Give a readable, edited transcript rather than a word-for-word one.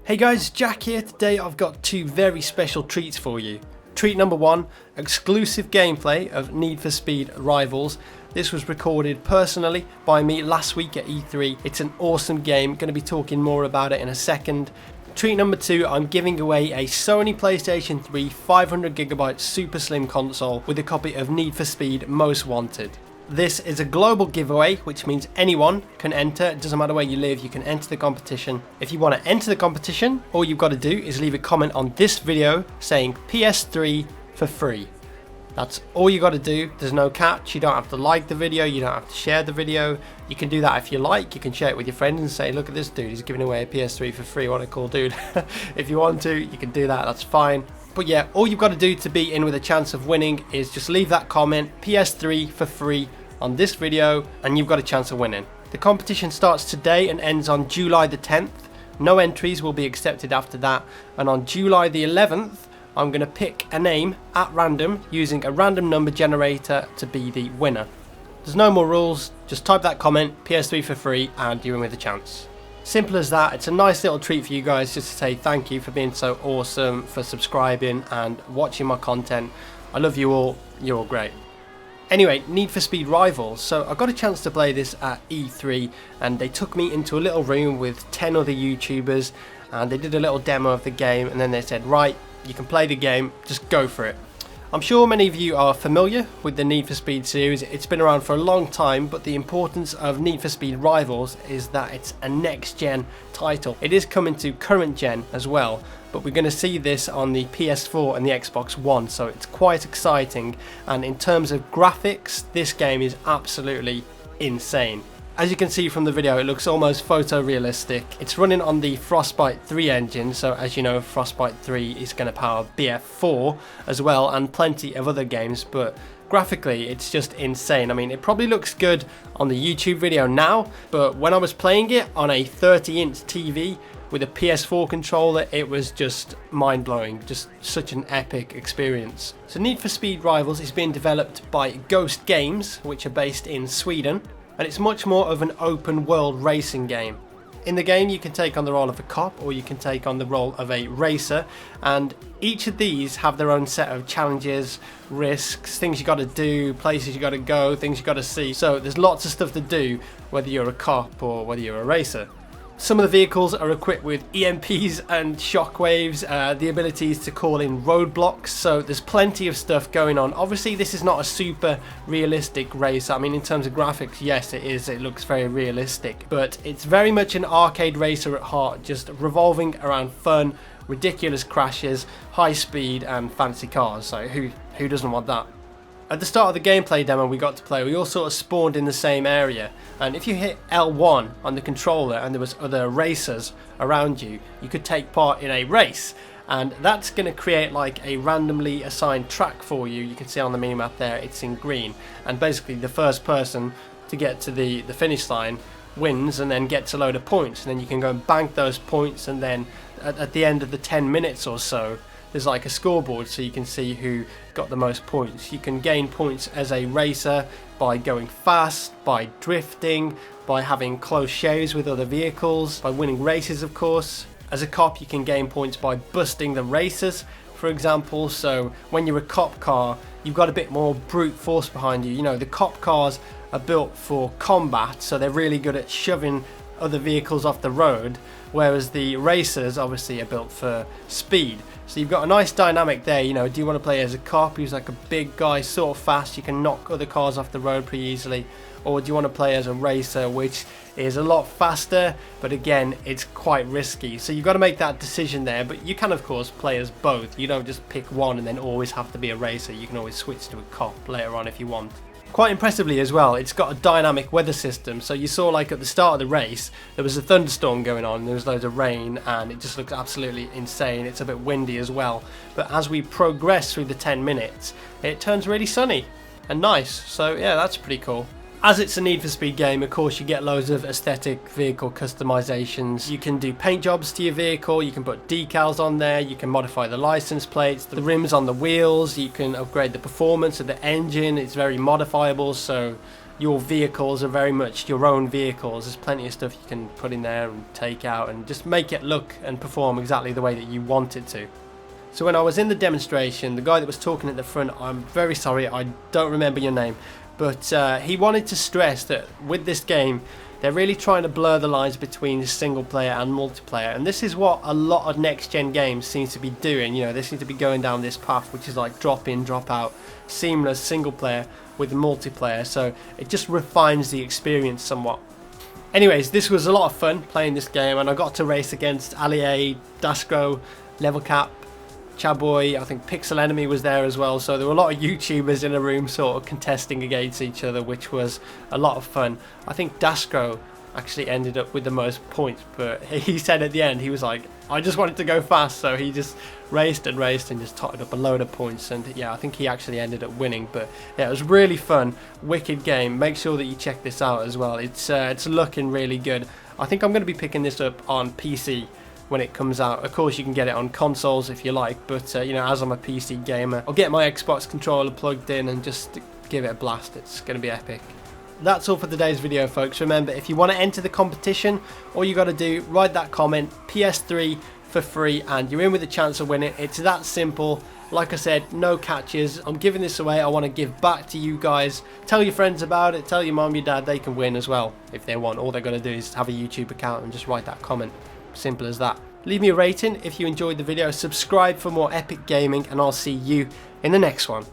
Hey guys, Jack here. Today I've got two very special treats for you. Treat number one, exclusive gameplay of Need for Speed Rivals. This was recorded personally by me last week at E3. It's an awesome game, going to be talking more about it in a second. Treat number two, I'm giving away a Sony PlayStation 3 500GB super slim console with a copy of Need for Speed Most Wanted. This is a global giveaway, which means anyone can enter. It doesn't matter where you live, you can enter the competition. If you want to enter the competition, all you've got to do is leave a comment on this video saying PS3 for free. That's all you got to do. There's no catch. You don't have to like the video, you don't have to share the video. You can do that if you like. You can share it with your friends and say, look at this dude, he's giving away a PS3 for free, what a cool dude. If you want to, you can do that, that's fine. But yeah, all you've got to do to be in with a chance of winning is just leave that comment, PS3 for free, on this video, and you've got a chance of winning. The competition starts today and ends on July the 10th. No entries will be accepted after that. And on July the 11th, I'm going to pick a name at random using a random number generator to be the winner. There's no more rules. Just type that comment, PS3 for free, and you're in with a chance. Simple as that. It's a nice little treat for you guys just to say thank you for being so awesome, for subscribing and watching my content. I love you all. You're all great. Anyway, Need for Speed Rivals. So I got a chance to play this at E3 and they took me into a little room with 10 other YouTubers and they did a little demo of the game and then they said, right, you can play the game, just go for it. I'm sure many of you are familiar with the Need for Speed series. It's been around for a long time, but the importance of Need for Speed Rivals is that it's a next-gen title. It is coming to current gen as well, but we're going to see this on the PS4 and the Xbox One, so it's quite exciting. And in terms of graphics, this game is absolutely insane. As you can see from the video, it looks almost photorealistic. It's running on the Frostbite 3 engine, so as you know, Frostbite 3 is going to power BF4 as well, and plenty of other games, but graphically it's just insane. I mean, it probably looks good on the YouTube video now, but when I was playing it on a 30-inch TV with a PS4 controller, it was just mind-blowing, just such an epic experience. So Need for Speed Rivals is being developed by Ghost Games, which are based in Sweden. And it's much more of an open world racing game. In the game you can take on the role of a cop or you can take on the role of a racer, and each of these have their own set of challenges, risks, things you got to do, places you got to go, things you got to see. So there's lots of stuff to do whether you're a cop or whether you're a racer. Some of the vehicles are equipped with EMPs and shockwaves, the abilities to call in roadblocks, so there's plenty of stuff going on. Obviously this is not a super realistic race. I mean, in terms of graphics, yes it is, it looks very realistic, but it's very much an arcade racer at heart, just revolving around fun, ridiculous crashes, high speed and fancy cars, so who doesn't want that? At the start of the gameplay demo we got to play, we all sort of spawned in the same area, and if you hit L1 on the controller and there was other racers around you, you could take part in a race, and that's going to create like a randomly assigned track for you. You can see on the minimap there, it's in green, and basically the first person to get to the finish line wins and then gets a load of points, and then you can go and bank those points, and then at the end of the 10 minutes or so, there's like a scoreboard so you can see who got the most points. You can gain points as a racer by going fast, by drifting, by having close shaves with other vehicles, by winning races of course. As a cop you can gain points by busting the racers, for example, so when you're a cop car you've got a bit more brute force behind you. You know, the cop cars are built for combat, so they're really good at shoving other vehicles off the road, whereas the racers obviously are built for speed. So you've got a nice dynamic there. You know, do you want to play as a cop who's like a big guy, sort of fast, you can knock other cars off the road pretty easily, or do you want to play as a racer which is a lot faster, but again it's quite risky? So you've got to make that decision there, but you can of course play as both. You don't just pick one and then always have to be a racer. You can always switch to a cop later on if you want. Quite impressively as well, it's got a dynamic weather system, so you saw like at the start of the race there was a thunderstorm going on, there was loads of rain and it just looks absolutely insane. It's a bit windy as well, but as we progress through the 10 minutes it turns really sunny and nice, so yeah, that's pretty cool. As it's a Need for Speed game, of course, you get loads of aesthetic vehicle customizations. You can do paint jobs to your vehicle, you can put decals on there, you can modify the license plates, the rims on the wheels, you can upgrade the performance of the engine. It's very modifiable, so your vehicles are very much your own vehicles. There's plenty of stuff you can put in there and take out and just make it look and perform exactly the way that you want it to. So when I was in the demonstration, the guy that was talking at the front, I'm very sorry, I don't remember your name, but he wanted to stress that with this game, they're really trying to blur the lines between single player and multiplayer, and this is what a lot of next gen games seem to be doing. You know, they seem to be going down this path, which is like drop in, drop out, seamless single player with multiplayer, so it just refines the experience somewhat. Anyways, this was a lot of fun playing this game, and I got to race against Allier, Dascro, Level Cap, Chaboy, I think Pixel Enemy was there as well, so there were a lot of YouTubers in a room sort of contesting against each other, which was a lot of fun. I think Dascro actually ended up with the most points, but he said at the end, he was like, I just wanted to go fast, so he just raced and just totted up a load of points, and yeah, I think he actually ended up winning. But yeah, it was really fun, wicked game. Make sure that you check this out as well. It's looking really good. I think I'm going to be picking this up on PC when it comes out. Of course, you can get it on consoles if you like, but you know, as I'm a PC gamer, I'll get my Xbox controller plugged in and just give it a blast. It's going to be epic. That's all for today's video, folks. Remember, if you want to enter the competition, all you got to do, write that comment, PS3 for free, and you're in with a chance of winning. It's that simple. Like I said, no catches. I'm giving this away. I want to give back to you guys. Tell your friends about it. Tell your mom, your dad, they can win as well if they want. All they're going to do is have a YouTube account and just write that comment. Simple as that. Leave me a rating if you enjoyed the video. Subscribe for more epic gaming, and I'll see you in the next one.